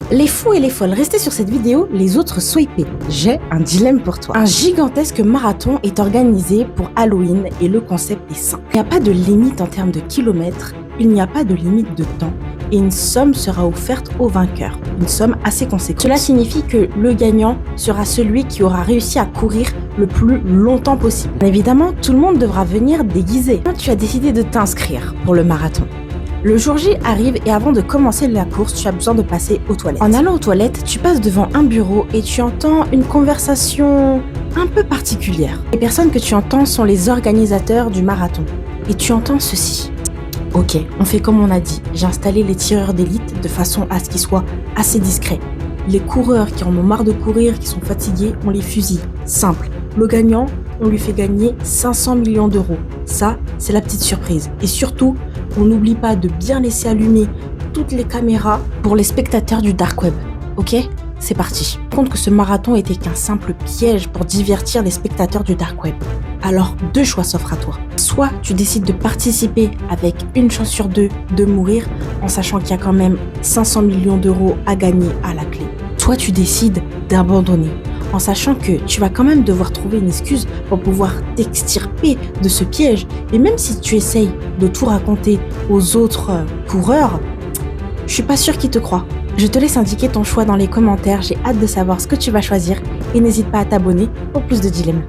Les fous et les folles, restez sur cette vidéo, les autres swipez. J'ai un dilemme pour toi. Un gigantesque marathon est organisé pour Halloween et le concept est simple. Il n'y a pas de limite en termes de kilomètres, il n'y a pas de limite de temps et une somme sera offerte au vainqueur. Une somme assez conséquente. Cela signifie que le gagnant sera celui qui aura réussi à courir le plus longtemps possible. Évidemment, tout le monde devra venir déguisé. Tu as décidé de t'inscrire pour le marathon. Le jour J arrive et avant de commencer la course, tu as besoin de passer aux toilettes. En allant aux toilettes, tu passes devant un bureau et tu entends une conversation un peu particulière. Les personnes que tu entends sont les organisateurs du marathon. Et tu entends ceci. Ok, on fait comme on a dit. J'ai installé les tireurs d'élite de façon à ce qu'ils soient assez discrets. Les coureurs qui en ont marre de courir, qui sont fatigués, on les fusille. Simple. Le gagnant, on lui fait gagner 500 millions d'euros. Ça, c'est la petite surprise. Et surtout, on n'oublie pas de bien laisser allumer toutes les caméras pour les spectateurs du dark web. Ok ? C'est parti. Compte que ce marathon était qu'un simple piège pour divertir les spectateurs du dark web. Alors, deux choix s'offrent à toi. Soit tu décides de participer avec une chance sur deux de mourir en sachant qu'il y a quand même 500 millions d'euros à gagner à la clé. Soit tu décides d'abandonner en sachant que tu vas quand même devoir trouver une excuse pour pouvoir t'extirper de ce piège. Et même si tu essayes de tout raconter aux autres coureurs, je suis pas sûre qu'ils te croient. Je te laisse indiquer ton choix dans les commentaires, j'ai hâte de savoir ce que tu vas choisir et n'hésite pas à t'abonner pour plus de dilemmes.